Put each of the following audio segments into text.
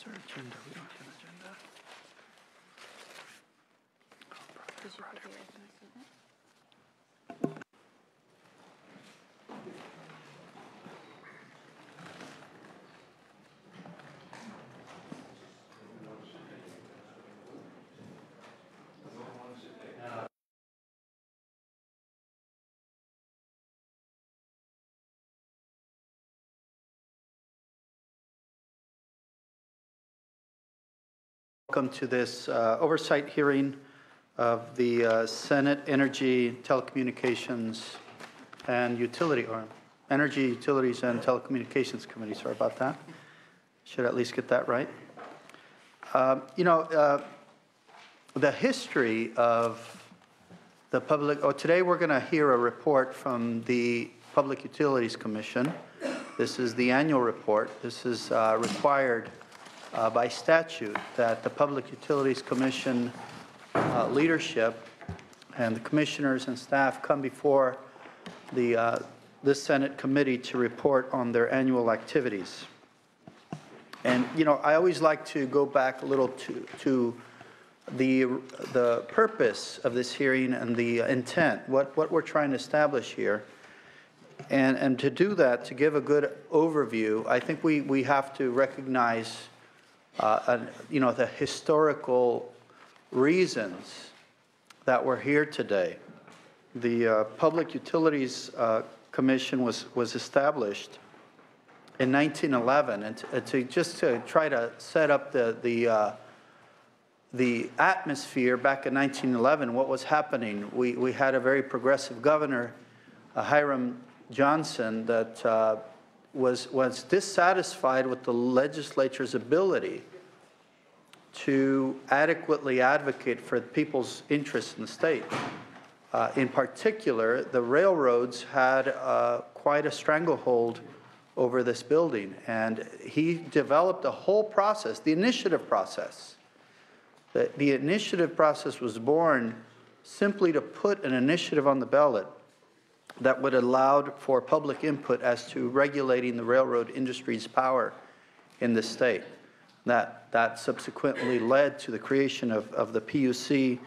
Where's our agenda? We don't have an agenda. Did you put the open statement? Welcome to this oversight hearing of the Senate Energy, Telecommunications, and Energy, Utilities, and Telecommunications Committee. Sorry about that. Should at least get that right. The history of the public, today we're going to hear a report from the Public Utilities Commission. This is the annual report. This is required by statute that the Public Utilities Commission leadership and the commissioners and staff come before this Senate committee to report on their annual activities. And I always like to go back a little to the purpose of this hearing and the intent, what we're trying to establish here. And to do that, to give a good overview, I think we have to recognize the historical reasons that we're here today. The Public Utilities Commission was established in 1911, and to try to set up the atmosphere back in 1911, what was happening. We had a very progressive governor, Hiram Johnson, that was dissatisfied with the legislature's ability to adequately advocate for people's interests in the state. In particular, the railroads had quite a stranglehold over this building, and he developed a whole process, the initiative process. The initiative process was born simply to put an initiative on the ballot that would allow for public input as to regulating the railroad industry's power in the state. That subsequently led to the creation of the PUC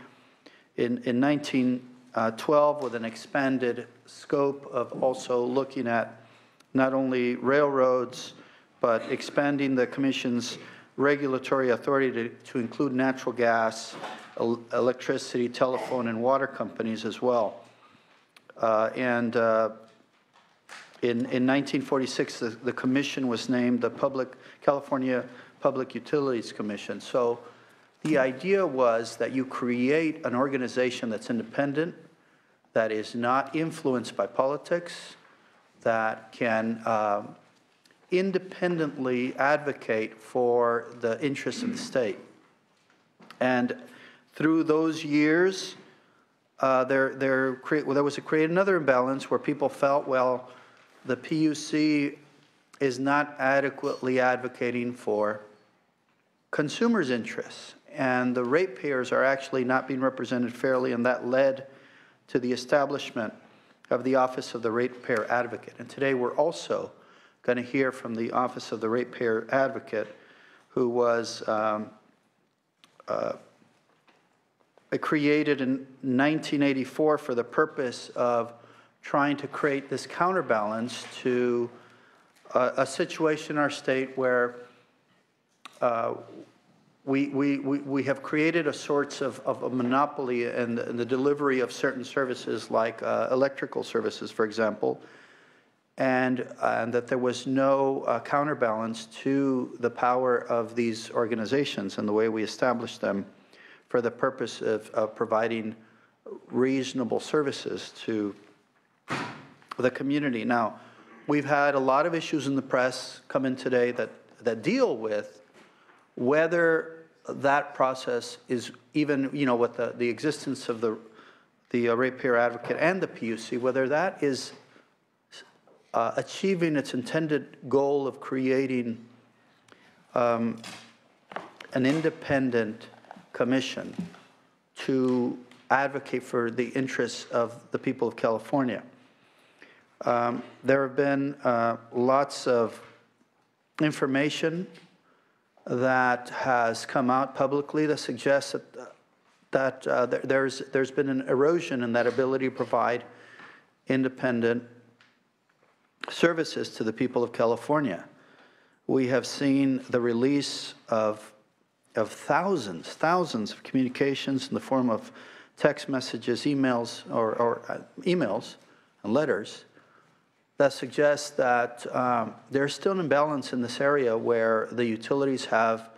in 1912 with an expanded scope of also looking at not only railroads, but expanding the Commission's regulatory authority to include natural gas, electricity, telephone, and water companies as well. In 1946, the commission was named the California Public Utilities Commission. So the idea was that you create an organization that's independent, that is not influenced by politics, that can independently advocate for the interests of the state. And through those years, there was created another imbalance where people felt, well, the PUC is not adequately advocating for consumers' interests, and the ratepayers are actually not being represented fairly, and that led to the establishment of the Office of the Ratepayer Advocate. And today we're also going to hear from the Office of the Ratepayer Advocate, who was created in 1984 for the purpose of trying to create this counterbalance to a situation in our state where we have created a sorts of a monopoly in the delivery of certain services like electrical services, for example, and that there was no counterbalance to the power of these organizations and the way we established them for the purpose of providing reasonable services to the community. Now, we've had a lot of issues in the press come in today that deal with whether that process is even, with the existence of the Ratepayer Advocate and the PUC, whether that is achieving its intended goal of creating an independent commission to advocate for the interests of the people of California. There have been lots of information that has come out publicly that suggests that there's been an erosion in that ability to provide independent services to the people of California. We have seen the release of thousands of communications in the form of text messages, emails, or emails and letters that suggests that there's still an imbalance in this area where the utilities have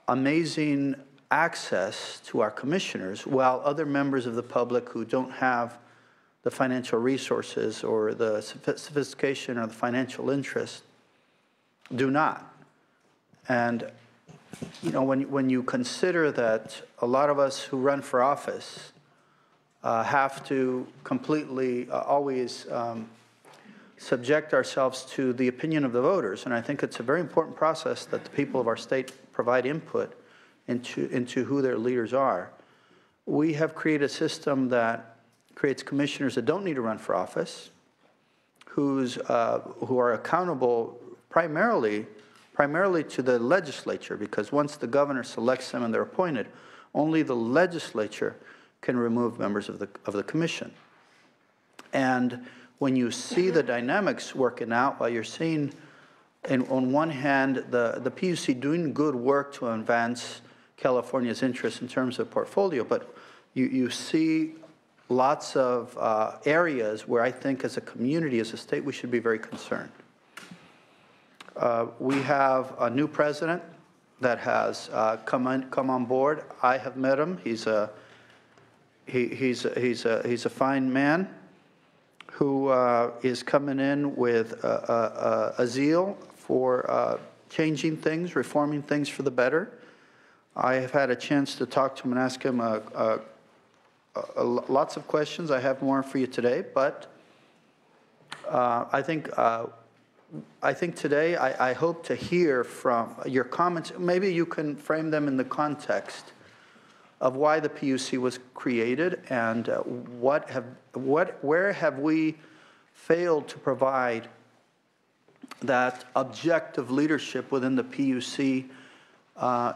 amazing access to our commissioners, while other members of the public who don't have the financial resources or the sophistication or the financial interest do not. And you know, when you consider that a lot of us who run for office have to completely always subject ourselves to the opinion of the voters, and I think it's a very important process that the people of our state provide input into who their leaders are. We have created a system that creates commissioners that don't need to run for office, who are accountable primarily to the legislature, because once the governor selects them and they're appointed, only the legislature can remove members of the commission. And when you see the dynamics working out, while you're seeing, on one hand, the PUC doing good work to advance California's interests in terms of portfolio, but you see lots of areas where I think as a community, as a state, we should be very concerned. We have a new president that has come on board. I have met him. He's a fine man who is coming in with a zeal for changing things, reforming things for the better. I have had a chance to talk to him and ask him lots of questions. I have more for you today, but I think today I hope to hear from your comments. Maybe you can frame them in the context of why the PUC was created and where have we failed to provide that objective leadership within the PUC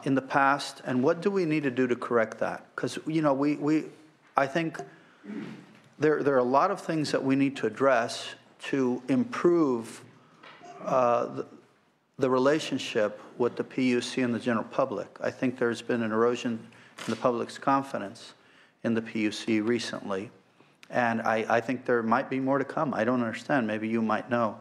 in the past, and what do we need to do to correct that? Because you know, I think there are a lot of things that we need to address to improve the relationship with the PUC and the general public. I think there's been an erosion in the public's confidence in the PUC recently, and I think there might be more to come. I don't understand. Maybe you might know.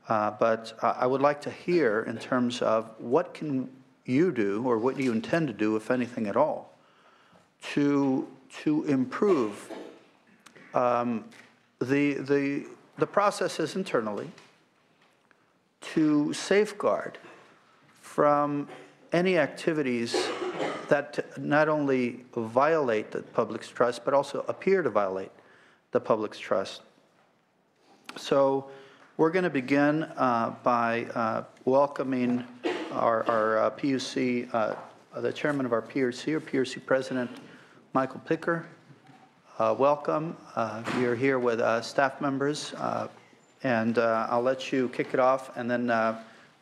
But I would like to hear in terms of what can you do, or what do you intend to do, if anything at all, to improve the processes internally, to safeguard from any activities that not only violate the public's trust, but also appear to violate the public's trust. So we're going to begin by welcoming our PUC, the chairman of our PRC, or PRC president, Michael Picker. Welcome. You're here with staff members, and I'll let you kick it off, and then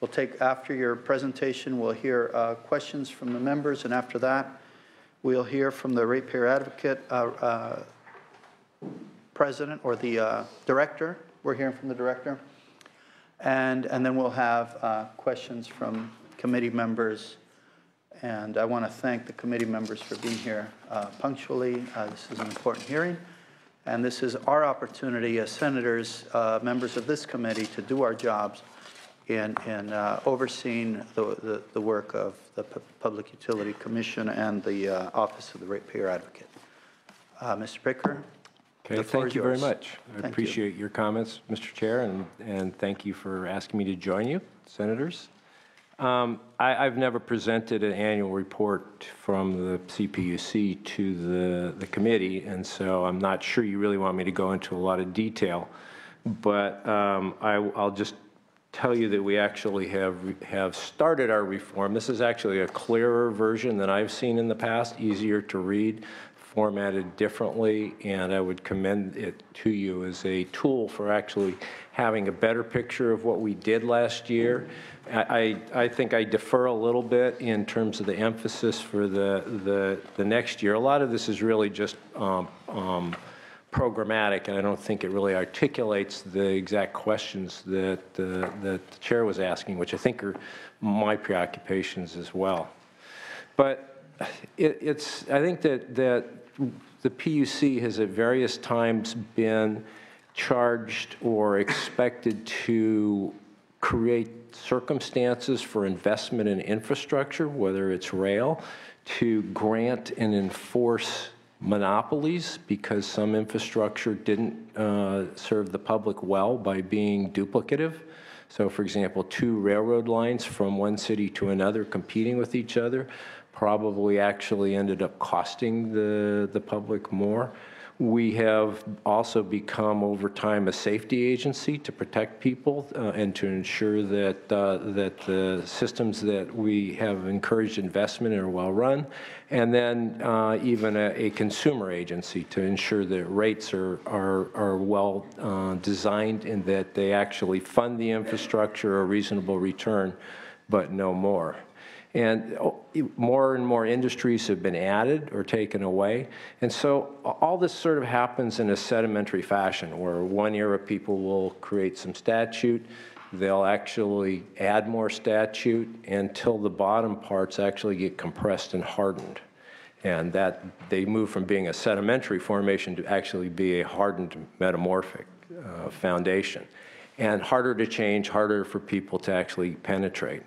we'll take, after your presentation, we'll hear questions from the members, and after that, we'll hear from the ratepayer advocate president, or the director. We're hearing from the director. And then we'll have questions from committee members. And I want to thank the committee members for being here punctually. This is an important hearing. And this is our opportunity as senators, members of this committee, to do our jobs in overseeing the work of the Public Utility Commission and the Office of the Ratepayer Advocate. Mr. Picker. Okay, thank you very much. I appreciate your comments, Mr. Chair, and thank you for asking me to join you, senators. I've never presented an annual report from the CPUC to the committee, and so I'm not sure you really want me to go into a lot of detail, but I'll just tell you that we actually have started our reform. This is actually a clearer version than I've seen in the past, easier to read, formatted differently, and I would commend it to you as a tool for actually having a better picture of what we did last year. I think I defer a little bit in terms of the emphasis for the next year. A lot of this is really just programmatic, and I don't think it really articulates the exact questions that the chair was asking, which I think are my preoccupations as well. But I think that the PUC has at various times been charged or expected to create circumstances for investment in infrastructure, whether it's rail, to grant and enforce monopolies because some infrastructure didn't serve the public well by being duplicative. So, for example, 2 railroad lines from one city to another competing with each other probably actually ended up costing the public more. We have also become, over time, a safety agency to protect people and to ensure that the systems that we have encouraged investment in are well run, and then even a consumer agency to ensure that rates are well designed and that they actually fund the infrastructure, a reasonable return, but no more. And more and more industries have been added or taken away. And so all this sort of happens in a sedimentary fashion where one era people will create some statute, they'll actually add more statute until the bottom parts actually get compressed and hardened. And that they move from being a sedimentary formation to actually be a hardened metamorphic foundation. And harder to change, harder for people to actually penetrate.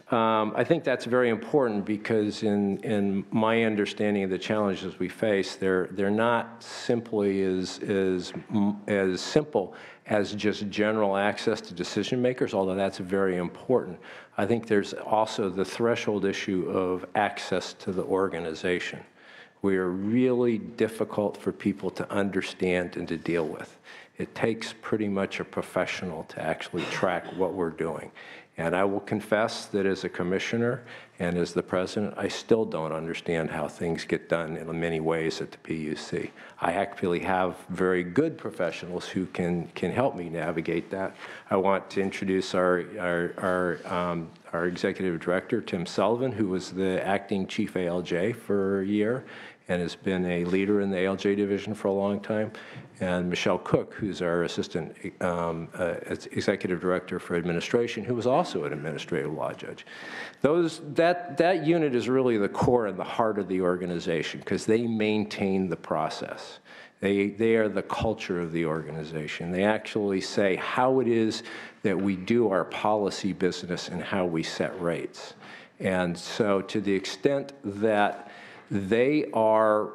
I think that's very important because in my understanding of the challenges we face, they're not simply as simple as just general access to decision makers, although that's very important. I think there's also the threshold issue of access to the organization. We are really difficult for people to understand and to deal with. It takes pretty much a professional to actually track what we're doing. And I will confess that as a commissioner and as the president, I still don't understand how things get done in many ways at the PUC. I actually have very good professionals who can help me navigate that. I want to introduce our executive director, Tim Sullivan, who was the acting chief ALJ for a year and has been a leader in the ALJ division for a long time, and Michelle Cook, who's our assistant executive director for administration, who was also an administrative law judge. That unit is really the core and the heart of the organization because they maintain the process. They are the culture of the organization. They actually say how it is that we do our policy business and how we set rates. And so to the extent that they are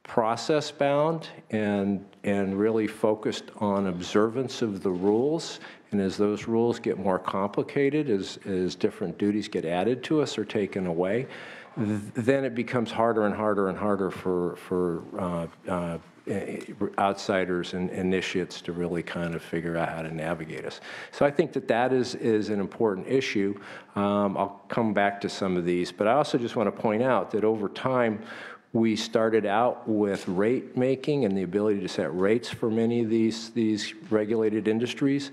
process bound and really focused on observance of the rules, and as those rules get more complicated, as different duties get added to us or taken away, then it becomes harder and harder and harder for outsiders and initiates to really kind of figure out how to navigate us. So I think that is an important issue. I'll come back to some of these, but I also just want to point out that over time, we started out with rate making and the ability to set rates for many of these regulated industries,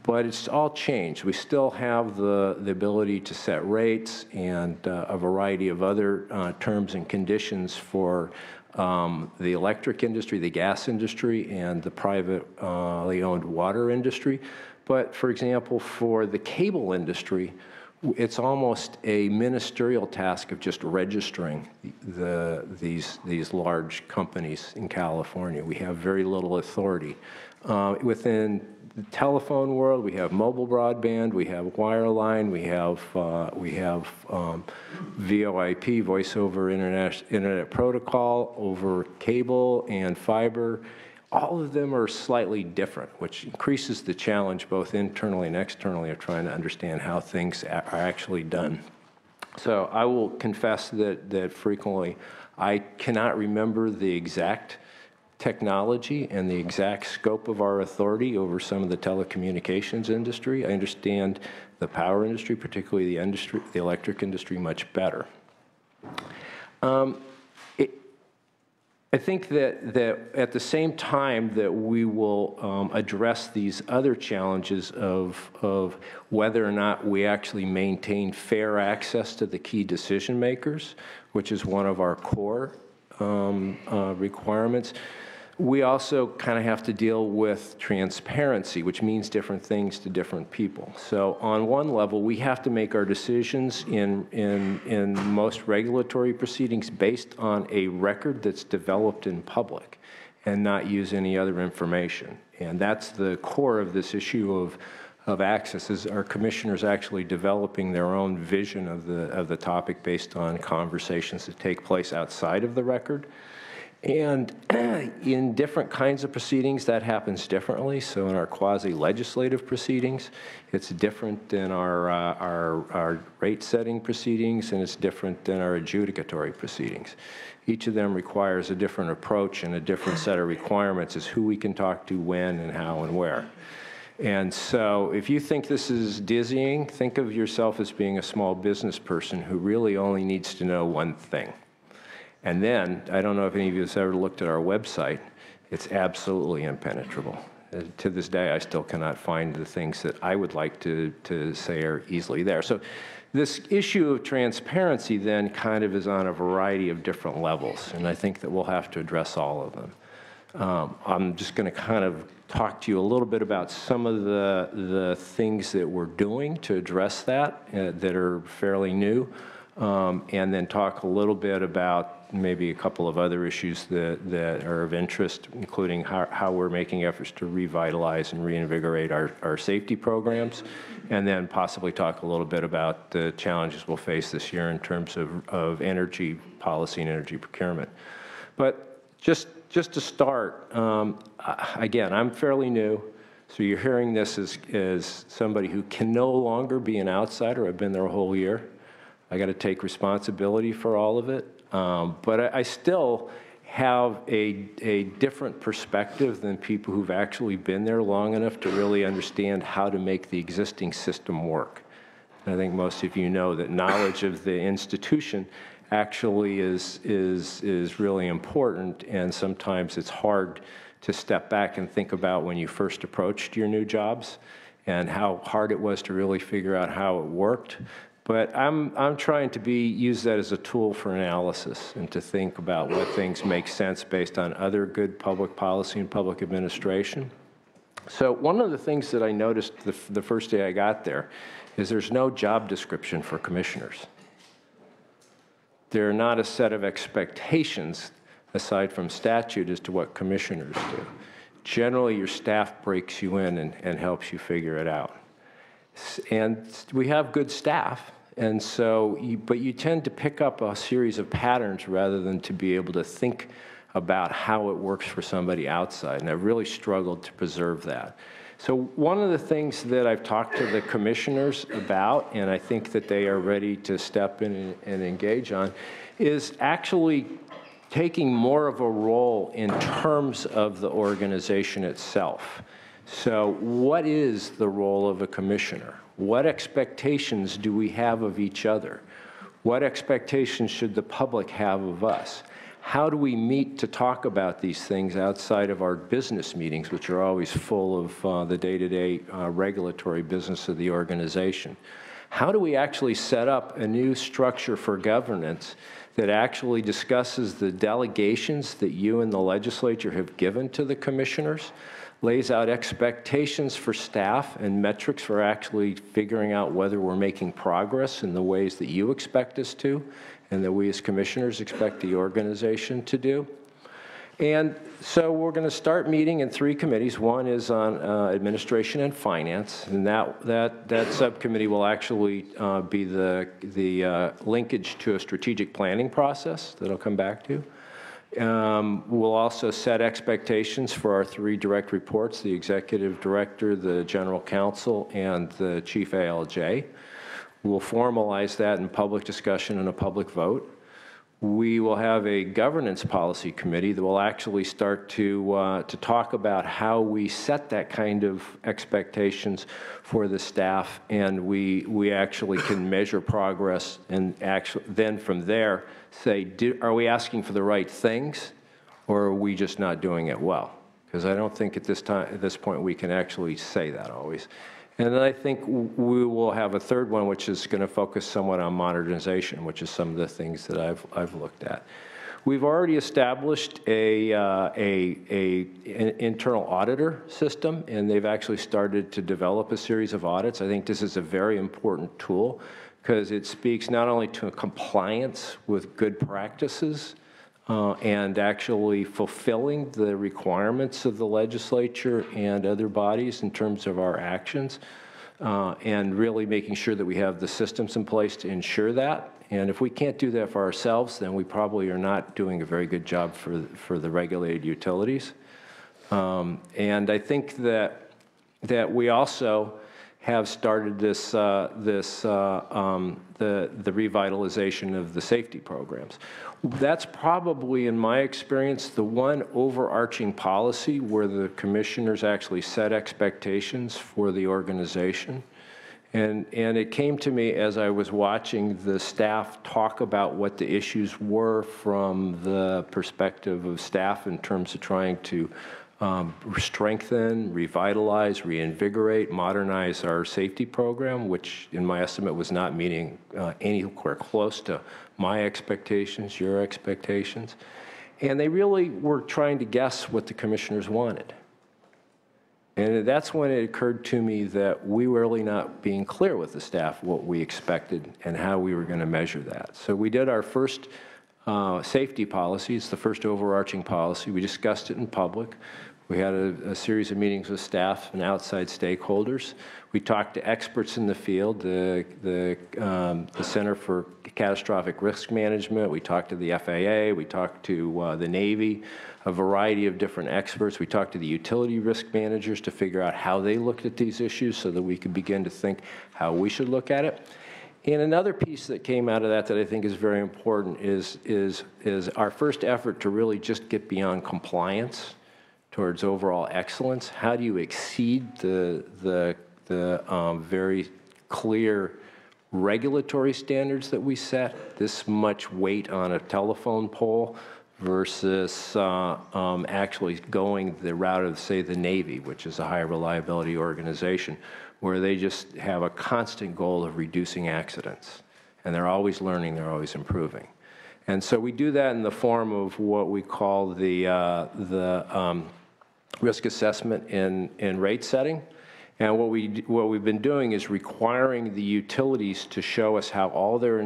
but it's all changed. We still have the ability to set rates and a variety of other terms and conditions for the electric industry, the gas industry, and the privately owned water industry. But for example, for the cable industry, it's almost a ministerial task of just registering these large companies in California. We have very little authority. Within the telephone world, we have mobile broadband, we have wireline, we have VoIP, voice over internet protocol, over cable and fiber. All of them are slightly different, which increases the challenge both internally and externally of trying to understand how things are actually done. So I will confess that frequently I cannot remember the exact technology and the exact scope of our authority over some of the telecommunications industry. I understand the power industry, particularly the electric industry, much better. I think that at the same time that we will address these other challenges of whether or not we actually maintain fair access to the key decision makers, which is one of our core requirements, we also kind of have to deal with transparency, which means different things to different people. So on one level, we have to make our decisions in most regulatory proceedings based on a record that's developed in public and not use any other information. And that's the core of this issue of access, is our commissioners actually developing their own vision of the topic based on conversations that take place outside of the record. And in different kinds of proceedings, that happens differently. So in our quasi-legislative proceedings, it's different than our rate-setting proceedings, and it's different than our adjudicatory proceedings. Each of them requires a different approach and a different set of requirements as who we can talk to, when, and how, and where. And so if you think this is dizzying, think of yourself as being a small business person who really only needs to know one thing. And then, I don't know if any of you have ever looked at our website, it's absolutely impenetrable. To this day, I still cannot find the things that I would like to say are easily there. So this issue of transparency then kind of is on a variety of different levels, and I think that we'll have to address all of them. I'm just going to kind of talk to you a little bit about some of the things that we're doing to address that that are fairly new, and then talk a little bit about maybe a couple of other issues that are of interest, including how we're making efforts to revitalize and reinvigorate our safety programs, and then possibly talk a little bit about the challenges we'll face this year in terms of energy policy and energy procurement. But just to start, again, I'm fairly new, so you're hearing this as somebody who can no longer be an outsider. I've been there a whole year. I got to take responsibility for all of it. But I still have a different perspective than people who've actually been there long enough to really understand how to make the existing system work. And I think most of you know that knowledge of the institution actually is really important, and sometimes it's hard to step back and think about when you first approached your new jobs and how hard it was to really figure out how it worked. But I'm trying to use that as a tool for analysis and to think about what things make sense based on other good public policy and public administration. So one of the things that I noticed the first day I got there is there's no job description for commissioners. There are not a set of expectations aside from statute as to what commissioners do. Generally, your staff breaks you in and helps you figure it out. And we have good staff, and so, but you tend to pick up a series of patterns rather than to be able to think about how it works for somebody outside, and I've really struggled to preserve that. So one of the things that I've talked to the commissioners about, and I think that they are ready to step in and engage on, is actually taking more of a role in terms of the organization itself. So what is the role of a commissioner? What expectations do we have of each other? What expectations should the public have of us? How do we meet to talk about these things outside of our business meetings, which are always full of the day-to-day regulatory business of the organization? How do we actually set up a new structure for governance that actually discusses the delegations that you and the legislature have given to the commissioners, lays out expectations for staff and metrics for actually figuring out whether we're making progress in the ways that you expect us to and that we as commissioners expect the organization to do? And so we're going to start meeting in 3 committees. One is on administration and finance, and that subcommittee will actually be the linkage to a strategic planning process that I'll come back to. We'll also set expectations for our 3 direct reports, the executive director, the general counsel, and the chief ALJ. We'll formalize that in public discussion and a public vote. We will have a governance policy committee that will actually start to talk about how we set that kind of expectations for the staff, and we actually can measure progress and actually then from there say, are we asking for the right things, or are we just not doing it well? Because I don't think at this point we can actually say that always. And then I think we will have a third one, which is going to focus somewhat on modernization, which is some of the things that I've looked at. We've already established an internal auditor system, and they've actually started to develop a series of audits. I think this is a very important tool because it speaks not only to compliance with good practices and actually fulfilling the requirements of the legislature and other bodies in terms of our actions, and really making sure that we have the systems in place to ensure that. And if we can't do that for ourselves, then we probably are not doing a very good job for the regulated utilities. And I think that we also have started the revitalization of the safety programs. That's probably, in my experience, the one overarching policy where the commissioners actually set expectations for the organization. And it came to me as I was watching the staff talk about what the issues were from the perspective of staff in terms of trying to strengthen, revitalize, reinvigorate, modernize our safety program, which in my estimate was not meeting anywhere close to my expectations, your expectations. And they really were trying to guess what the commissioners wanted. And that's when it occurred to me that we were really not being clear with the staff what we expected and how we were going to measure that. So we did our first safety policy. It's the first overarching policy. We discussed it in public. We had a series of meetings with staff and outside stakeholders. We talked to experts in the field, the Center for Catastrophic Risk Management. We talked to the FAA. We talked to the Navy, a variety of different experts. We talked to the utility risk managers to figure out how they looked at these issues so that we could begin to think how we should look at it. And another piece that came out of that I think is very important is our first effort to really just get beyond compliance towards overall excellence. How do you exceed the very clear regulatory standards that we set? This much weight on a telephone pole versus actually going the route of, say, the Navy, which is a high reliability organization, where they just have a constant goal of reducing accidents. And they're always learning, they're always improving. And so we do that in the form of what we call the risk assessment and rate setting. And what we've been doing is requiring the utilities to show us how all their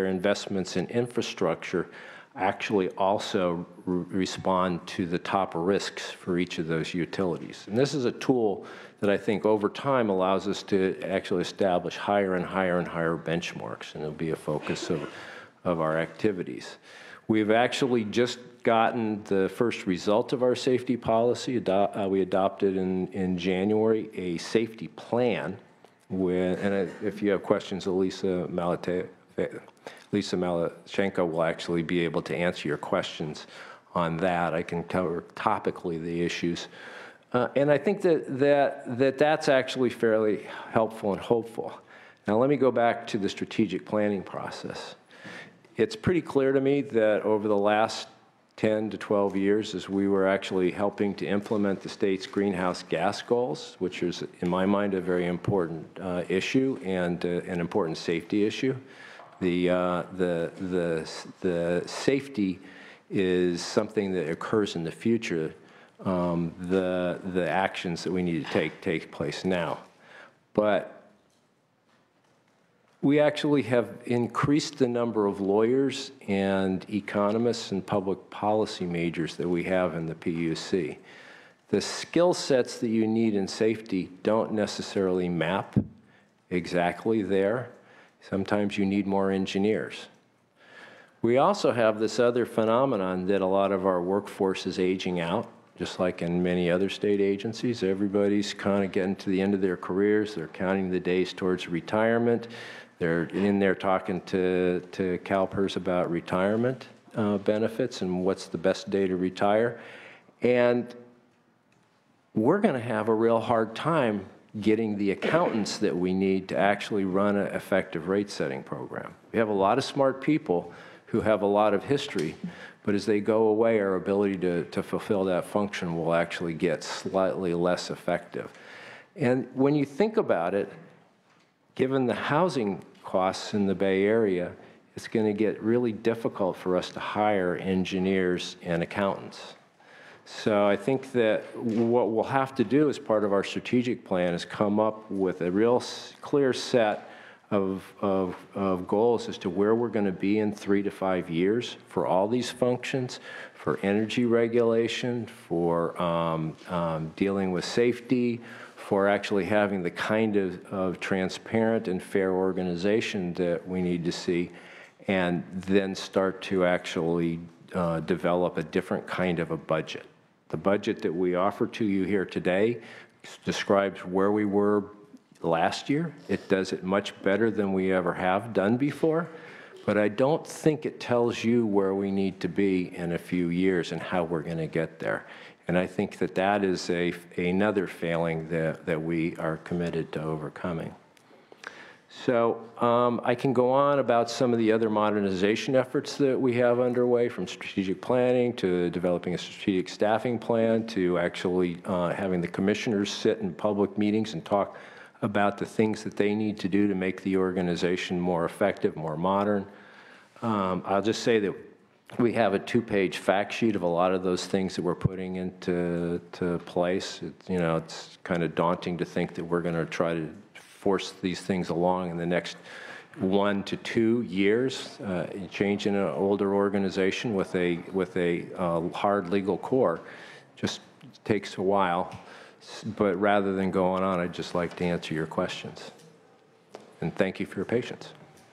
investments in infrastructure actually also respond to the top risks for each of those utilities. And this is a tool that I think over time allows us to actually establish higher and higher and higher benchmarks, and it'll be a focus of our activities. We've actually just gotten the first result of our safety policy. We adopted in January a safety plan, and if you have questions, Lisa Malachenko will actually be able to answer your questions on that. I can cover topically the issues. And I think that's actually fairly helpful and hopeful. Now let me go back to the strategic planning process. It's pretty clear to me that over the last 10 to 12 years, as we were actually helping to implement the state's greenhouse gas goals, which is, in my mind, a very important issue and an important safety issue. The safety is something that occurs in the future. The actions that we need to take place now. But we actually have increased the number of lawyers and economists and public policy majors that we have in the PUC. The skill sets that you need in safety don't necessarily map exactly there. Sometimes you need more engineers. We also have this other phenomenon that a lot of our workforce is aging out, just like in many other state agencies. Everybody's kind of getting to the end of their careers. They're counting the days towards retirement. They're in there talking to CalPERS about retirement benefits and what's the best day to retire. And we're going to have a real hard time getting the accountants that we need to actually run an effective rate setting program. We have a lot of smart people who have a lot of history, But as they go away, our ability to fulfill that function will actually get slightly less effective. And when you think about it, given the housing costs in the Bay Area, it's going to get really difficult for us to hire engineers and accountants. So I think that what we'll have to do as part of our strategic plan is come up with a real clear set of goals as to where we're going to be in 3 to 5 years for all these functions, for energy regulation, for dealing with safety, for actually having the kind of transparent and fair organization that we need to see, and then start to actually develop a different kind of a budget. The budget that we offer to you here today describes where we were last year. It does it much better than we ever have done before, but I don't think it tells you where we need to be in a few years and how we're going to get there. And I think that that is another failing that we are committed to overcoming. So I can go on about some of the other modernization efforts that we have underway, from strategic planning to developing a strategic staffing plan to actually having the commissioners sit in public meetings and talk about the things that they need to do to make the organization more effective, more modern. I'll just say that we have a 2-page fact sheet of a lot of those things that we're putting into place. It's kind of daunting to think that we're going to try to force these things along in the next 1 to 2 years. Changing an older organization with a hard legal core just takes a while. But rather than going on, I'd just like to answer your questions. And thank you for your patience.